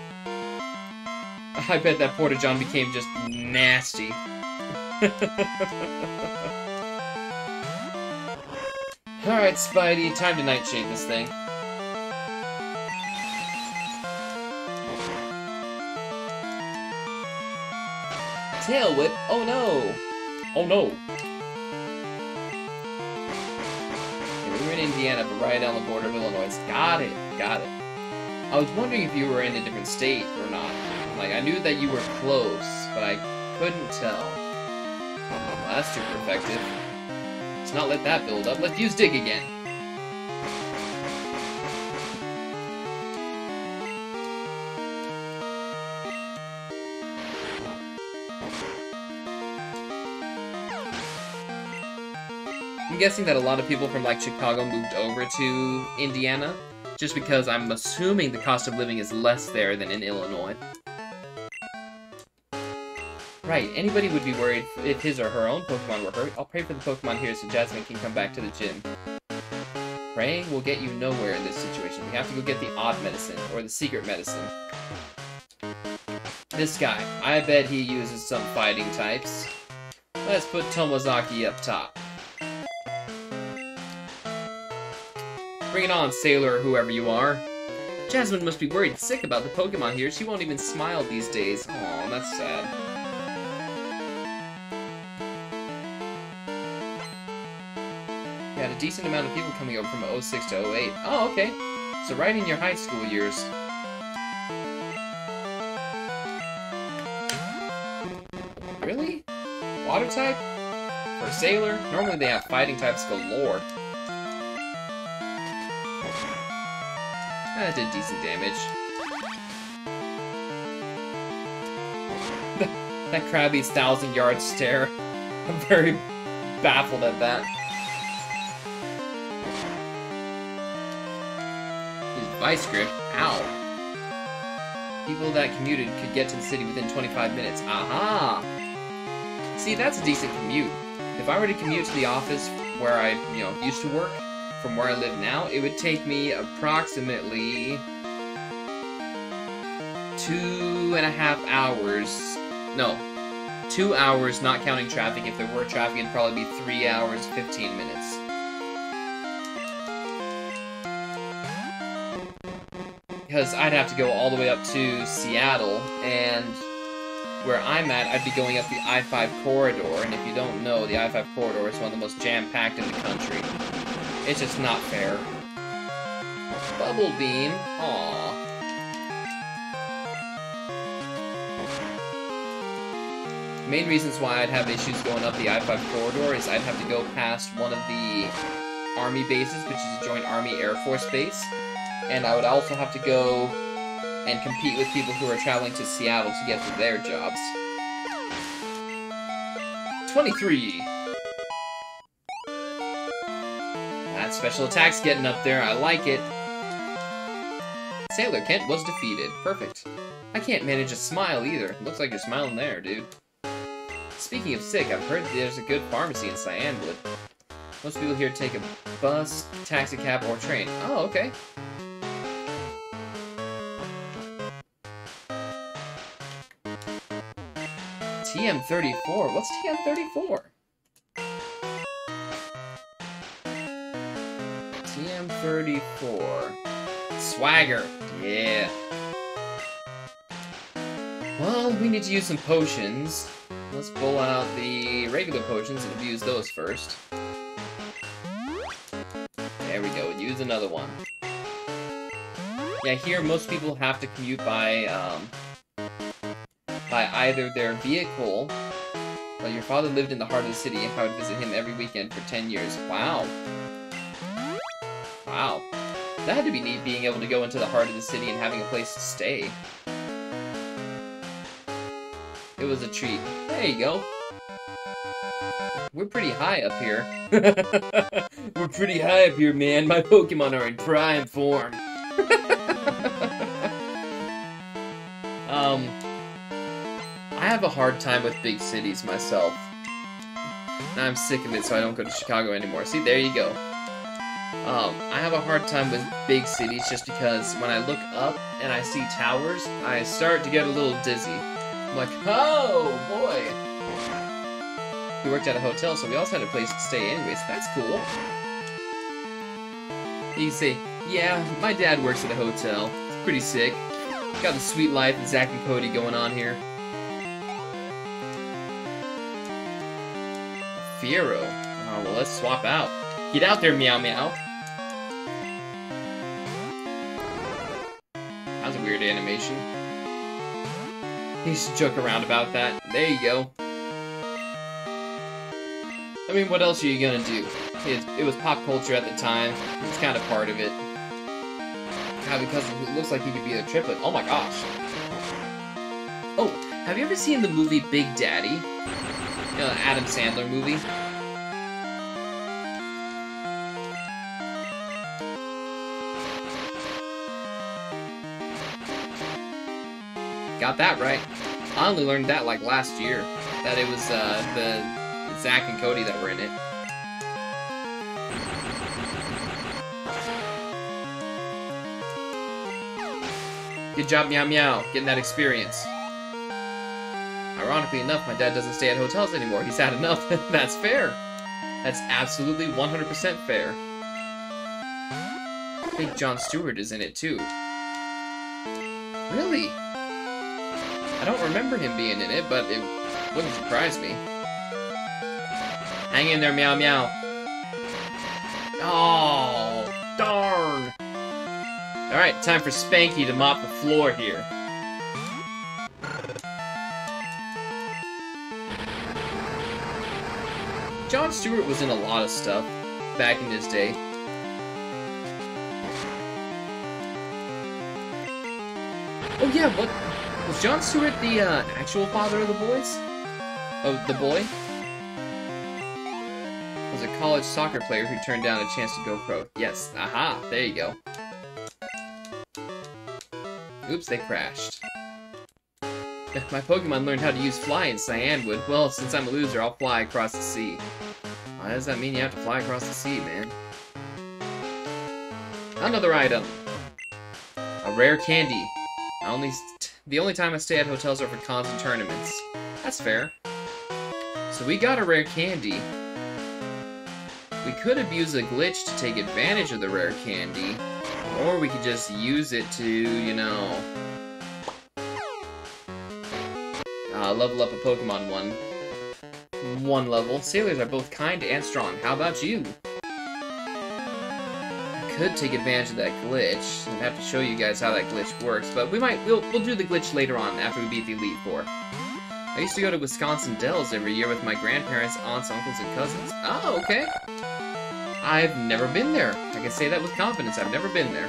A: I bet that Portageon became just nasty. Alright, Spidey, time to Nightshade this thing. Tail Whip? Oh no! Oh no! Okay, we were in Indiana, but right down the border of Illinois. Got it, got it. I was wondering if you were in a different state or not. Like, I knew that you were close, but I couldn't tell. Oh, that's super effective. Let's not let that build up. Let's use Dig again. I'm guessing that a lot of people from, like, Chicago moved over to Indiana, just because I'm assuming the cost of living is less there than in Illinois. Right, anybody would be worried if his or her own Pokemon were hurt. I'll pray for the Pokemon here so Jasmine can come back to the gym. Praying will get you nowhere in this situation. We have to go get the odd medicine, or the secret medicine. This guy, I bet he uses some fighting types. Let's put Tomozaki up top. Bring it on, Sailor, or whoever you are. Jasmine must be worried sick about the Pokemon here. She won't even smile these days. Aw, that's sad. You had a decent amount of people coming over from 06 to 08. Oh, okay. So right in your high school years. Really? Water type? For Sailor? Normally they have fighting types galore. That did decent damage. That Krabby's 1,000-yard stare. I'm very baffled at that. His Vice Grip. Ow. People that commuted could get to the city within 25 minutes. Aha! See, that's a decent commute. If I were to commute to the office where I, used to work, from where I live now, it would take me approximately 2.5 hours. No, 2 hours, not counting traffic. If there were traffic, it'd probably be 3 hours, 15 minutes. Because I'd have to go all the way up to Seattle, and where I'm at, I'd be going up the I-5 corridor, and if you don't know, the I-5 corridor is one of the most jam-packed in the country. It's just not fair. Bubble Beam. Aww. Main reasons why I'd have issues going up the I-5 corridor is I'd have to go past one of the Army bases, which is a Joint Army-Air Force base, and I would also have to go and compete with people who are traveling to Seattle to get to their jobs. 23! That special attack's getting up there, I like it. Sailor Kent was defeated. Perfect. I can't manage a smile either. Looks like you're smiling there, dude. Speaking of sick, I've heard there's a good pharmacy in Cyanwood. Most people here take a bus, taxi cab, or train. Oh, okay. TM34? What's TM34? TM34. Swagger. Yeah. Well, we need to use some potions. let's pull out the regular potions and use those first. There we go, use another one. Yeah, here most people have to commute by either their vehicle, but your father lived in the heart of the city and I would visit him every weekend for 10 years. Wow. Wow. That had to be neat, being able to go into the heart of the city and having a place to stay. It was a treat. There you go. We're pretty high up here. We're pretty high up here, man. My Pokemon are in prime form. I have a hard time with big cities myself. Now I'm sick of it, so I don't go to Chicago anymore. See, there you go. I have a hard time with big cities just because when I look up and I see towers, I start to get a little dizzy. I'm like, oh boy! We worked at a hotel, so we also had a place to stay anyways. That's cool. You say, yeah, my dad works at a hotel. It's pretty sick. Got the sweet life of Zack and Cody going on here. Fiero. Oh, well, let's swap out. Get out there, Meow Meow. That was a weird animation. You should joke around about that. There you go. I mean, what else are you gonna do? It was pop culture at the time. It's kind of part of it. Yeah, because it looks like he could be a triplet. Oh my gosh. Oh, have you ever seen the movie Big Daddy? You know, the Adam Sandler movie? Got that right. I only learned that like last year. That it was the Zack and Cody that were in it. Good job, Meow Meow, getting that experience. Ironically enough, my dad doesn't stay at hotels anymore. He's had enough. That's fair. That's absolutely 100% fair. I think Jon Stewart is in it too. Really? I don't remember him being in it, but it wouldn't surprise me. Hang in there, Meow Meow. Oh, darn. Alright, time for Spanky to mop the floor here. Jon Stewart was in a lot of stuff back in his day. Oh yeah, what? Was Jon Stewart the actual father of the boys? Of the boy? Was a college soccer player who turned down a chance to go pro. Yes, aha, there you go. Oops, they crashed. If my Pokemon learned how to use fly in Cyanwood, well, since I'm a loser, I'll fly across the sea. Why does that mean you have to fly across the sea, man? Another item. A rare candy. The only time I stay at hotels are for cons and tournaments. That's fair. So we got a rare candy. We could abuse a glitch to take advantage of the rare candy. Or we could just use it to, you know... level up a Pokemon one level. Sailors are both kind and strong. How about you? I could take advantage of that glitch. I'd have to show you guys how that glitch works, but we'll do the glitch later on after we beat the Elite Four. I used to go to Wisconsin Dells every year with my grandparents, aunts, uncles, and cousins. Oh, okay. I've never been there. I can say that with confidence. I've never been there.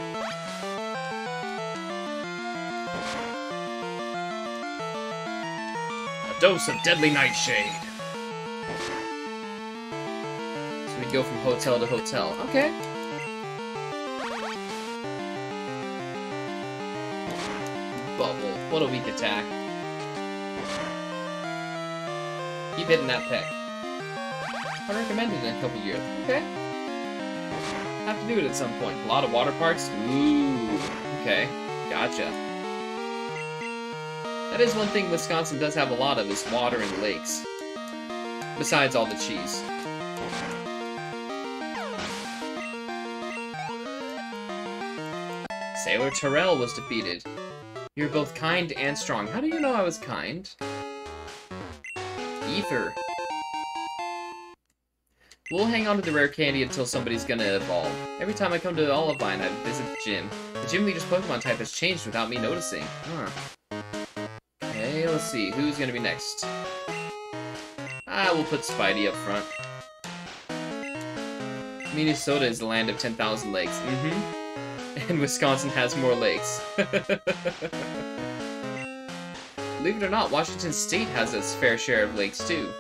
A: A dose of deadly nightshade. So we go from hotel to hotel. Okay. Bubble. What a weak attack. Keep hitting that peck. I recommend it in a couple years. Okay. Have to do it at some point. A lot of water parks? Ooh. Okay. Gotcha. That is one thing Wisconsin does have a lot of, is water and lakes. Besides all the cheese. Sailor Terrell was defeated. You're both kind and strong. How do you know I was kind? ether. We'll hang on to the rare candy until somebody's gonna evolve. Every time I come to Olivine, I visit the gym. The gym leader's Pokemon type has changed without me noticing. Huh. Okay, let's see. Who's gonna be next? We'll put Spidey up front. Minnesota is the land of 10,000 lakes. And Wisconsin has more lakes. Believe it or not, Washington State has its fair share of lakes, too.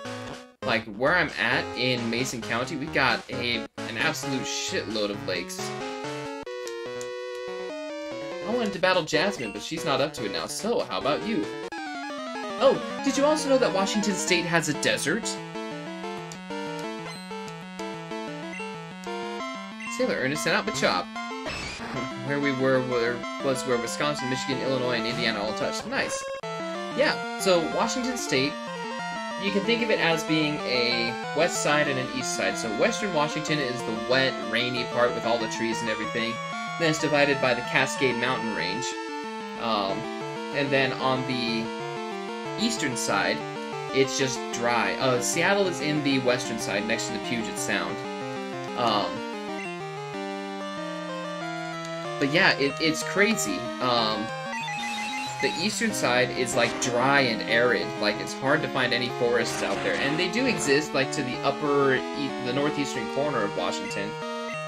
A: Like, where I'm at in Mason County, we got an absolute shitload of lakes. I wanted to battle Jasmine, but she's not up to it now, so how about you? Oh, did you also know that Washington State has a desert? Sailor Ernest sent out Machop. Where we were was where Wisconsin, Michigan, Illinois, and Indiana all touched. Nice. Yeah, so Washington State, you can think of it as being a west side and an east side. So western Washington is the wet, rainy part with all the trees and everything. Then it's divided by the Cascade Mountain Range. And then on the eastern side, it's just dry. Seattle is in the western side next to the Puget Sound. But yeah, it's crazy. The eastern side is like dry and arid, like it's hard to find any forests out there, and they do exist like to the northeastern corner of Washington,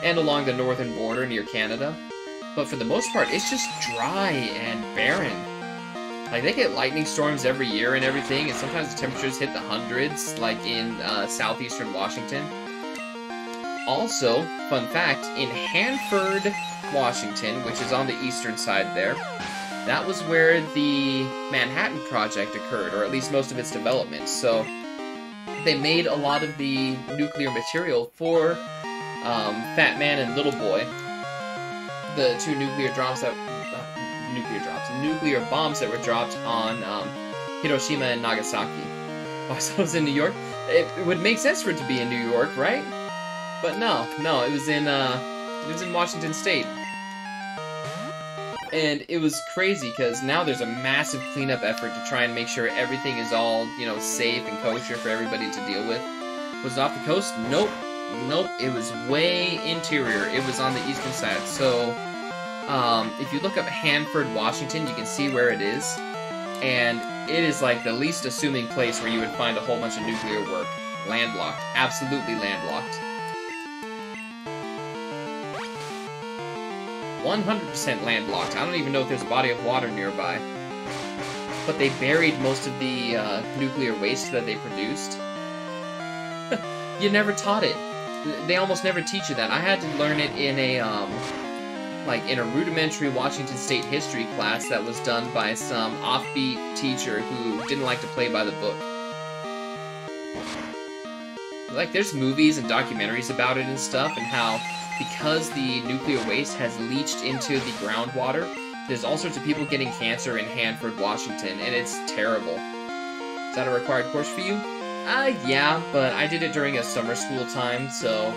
A: and along the northern border near Canada, but for the most part, it's just dry and barren. Like, they get lightning storms every year and everything, and sometimes the temperatures hit the hundreds, like in southeastern Washington. Also, fun fact, in Hanford, Washington, which is on the eastern side there, that was where the Manhattan Project occurred, or at least most of its development. So they made a lot of the nuclear material for Fat Man and Little Boy, the two nuclear bombs that were dropped on Hiroshima and Nagasaki. Oh, so it was in New York. It would make sense for it to be in New York, right? But no, it was in Washington State. And it was crazy, because now there's a massive cleanup effort to try and make sure everything is all, safe and kosher for everybody to deal with. Was it off the coast? Nope. It was way interior. It was on the eastern side. So, if you look up Hanford, Washington, you can see where it is. And it is like the least assuming place where you would find a whole bunch of nuclear work. Landlocked. Absolutely landlocked. 100% landlocked. I don't even know if there's a body of water nearby. But they buried most of the nuclear waste that they produced. You never taught it. They almost never teach you that. I had to learn it in a rudimentary Washington State history class that was done by some offbeat teacher who didn't like to play by the book. Like, there's movies and documentaries about it and stuff, and how because the nuclear waste has leached into the groundwater, there's all sorts of people getting cancer in Hanford, Washington, and it's terrible. Is that a required course for you? Yeah, but I did it during a summer school time, so,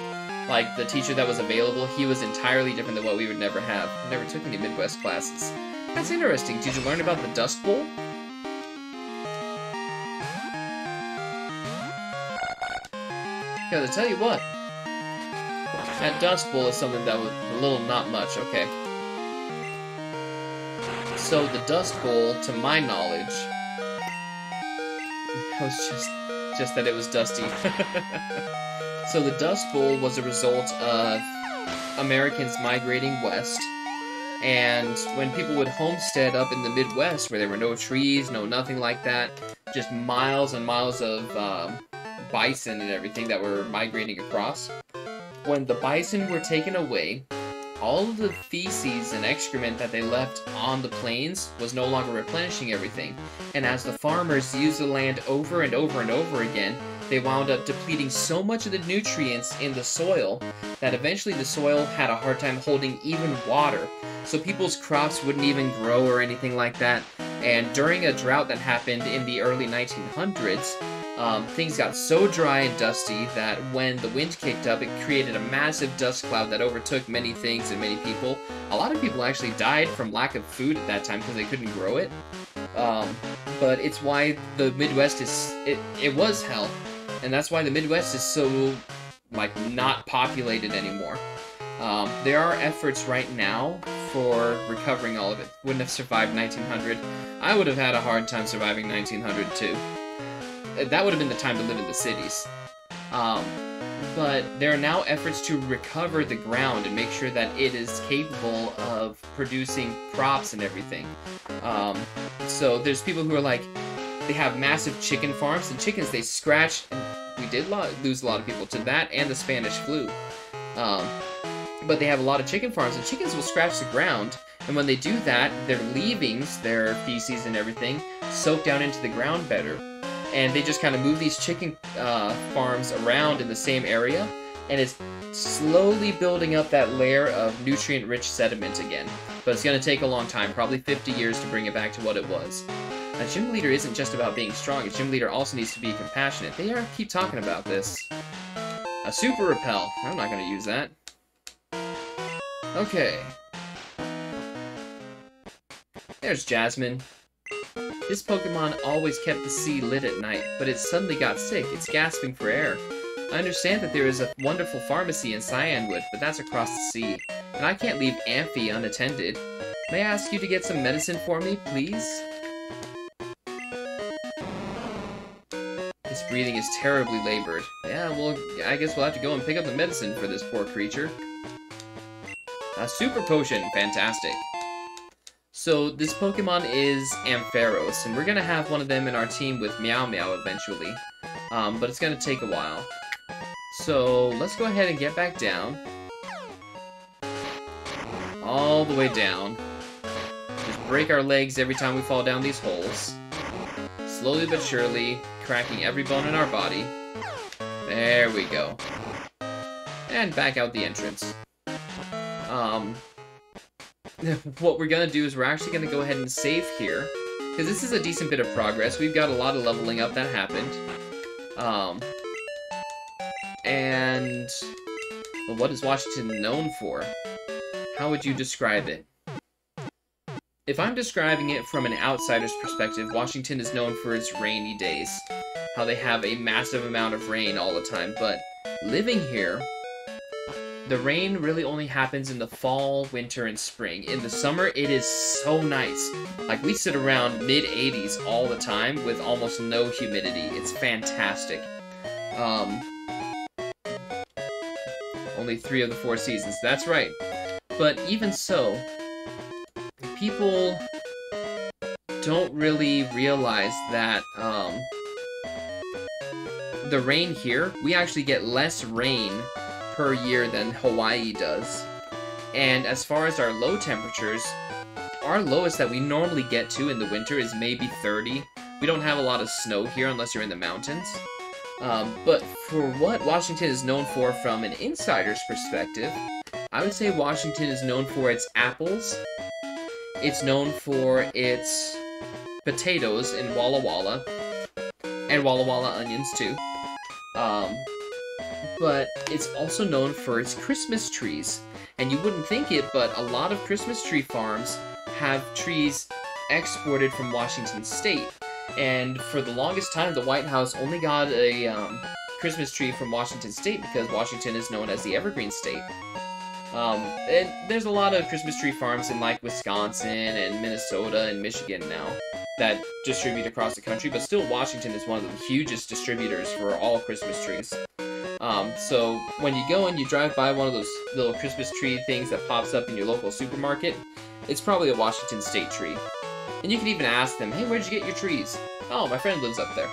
A: like, the teacher that was available, he was entirely different than what we would never have. Never took any Midwest classes. That's interesting. Did you learn about the Dust Bowl? Because I tell you what, that Dust Bowl is something that was a little not much, okay. So the Dust Bowl, to my knowledge, was just that it was dusty. So the Dust Bowl was a result of Americans migrating west, and when people would homestead up in the Midwest, where there were no trees, no nothing like that, just miles and miles of bison and everything that were migrating across, when the bison were taken away, all of the feces and excrement that they left on the plains was no longer replenishing everything. And as the farmers used the land over and over and over again, they wound up depleting so much of the nutrients in the soil that eventually the soil had a hard time holding even water. So people's crops wouldn't even grow or anything like that. And during a drought that happened in the early 1900s, things got so dry and dusty that when the wind kicked up, it created a massive dust cloud that overtook many things and many people. A lot of people actually died from lack of food at that time because they couldn't grow it. but it's why the Midwest is, it was hell, and that's why the Midwest is so, like, not populated anymore. There are efforts right now for recovering all of it. Wouldn't have survived 1900. I would have had a hard time surviving 1900 too. That would have been the time to live in the cities. But there are now efforts to recover the ground and make sure that it is capable of producing crops and everything. So there's people who are like, they have massive chicken farms, and chickens, they scratch, and we did lose a lot of people to that and the Spanish flu. But they have a lot of chicken farms, and chickens will scratch the ground, and when they do that, their leavings, their feces and everything, soak down into the ground better. And they just kind of move these chicken farms around in the same area, and it's slowly building up that layer of nutrient-rich sediment again. But it's going to take a long time, probably 50 years to bring it back to what it was. A gym leader isn't just about being strong, a gym leader also needs to be compassionate. They keep talking about this. A super repel. I'm not going to use that. Okay. There's Jasmine. This Pokemon always kept the sea lit at night, but it suddenly got sick. It's gasping for air. I understand that there is a wonderful pharmacy in Cyanwood, but that's across the sea, and I can't leave Amphi unattended. May I ask you to get some medicine for me, please? This breathing is terribly labored. Yeah, well, I guess we'll have to go and pick up the medicine for this poor creature. A super potion, fantastic. So this Pokemon is Ampharos, and we're gonna have one of them in our team with Meow Meow eventually. But it's gonna take a while. So let's go ahead and get back down. All the way down. Just break our legs every time we fall down these holes. Slowly but surely, cracking every bone in our body. There we go. And back out the entrance. What we're gonna do is we're actually gonna go ahead and save here, because this is a decent bit of progress. We've got a lot of leveling up that happened. And well, what is Washington known for? How would you describe it? If I'm describing it from an outsider's perspective, Washington is known for its rainy days. How they have a massive amount of rain all the time, but living here, the rain really only happens in the fall, winter, and spring. In the summer, it is so nice. Like, we sit around mid-80s all the time with almost no humidity. It's fantastic. Only 3 of the 4 seasons. That's right. But even so, people don't really realize that, the rain here, we actually get less rain per year than Hawaii does. And as far as our low temperatures, our lowest that we normally get to in the winter is maybe 30. We don't have a lot of snow here unless you're in the mountains. But for what Washington is known for from an insider's perspective, I would say Washington is known for its apples. It's known for its potatoes in Walla Walla. And Walla Walla onions too. But it's also known for its Christmas trees. And you wouldn't think it, but a lot of Christmas tree farms have trees exported from Washington State. And for the longest time, the White House only got a Christmas tree from Washington State because Washington is known as the Evergreen State. And there's a lot of Christmas tree farms in, like, Wisconsin and Minnesota and Michigan now that distribute across the country, but still Washington is one of the hugest distributors for all Christmas trees. So when you go and you drive by one of those little Christmas tree things that pops up in your local supermarket, it's probably a Washington State tree. And you can even ask them, hey, where'd you get your trees? Oh, my friend lives up there.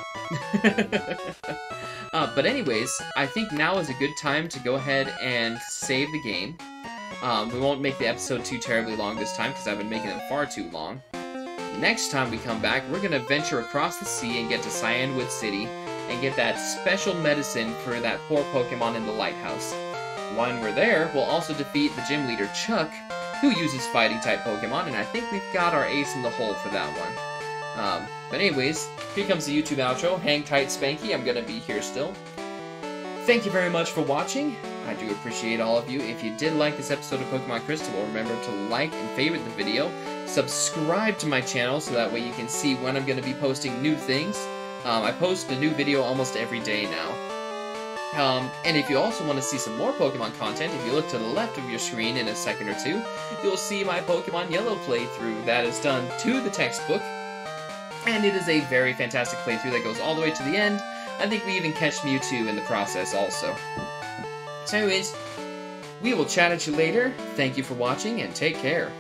A: But anyways, I think now is a good time to go ahead and save the game. We won't make the episode too terribly long this time, because I've been making them far too long. Next time we come back, we're going to venture across the sea and get to Cyanwood City, and get that special medicine for that poor Pokemon in the lighthouse. When we're there, we'll also defeat the gym leader Chuck, who uses fighting-type Pokemon, and I think we've got our ace in the hole for that one. But anyways, here comes the YouTube outro. Hang tight, Spanky. I'm going to be here still. Thank you very much for watching. I do appreciate all of you. If you did like this episode of Pokemon Crystal, remember to like and favorite the video. subscribe to my channel so that way you can see when I'm going to be posting new things. I post a new video almost every day now. And if you also want to see some more Pokemon content, if you look to the left of your screen in a second or two, you'll see my Pokemon Yellow playthrough that is done to the textbook. And it is a very fantastic playthrough that goes all the way to the end. I think we even catch Mewtwo in the process also. So anyways, we will chat at you later. Thank you for watching and take care.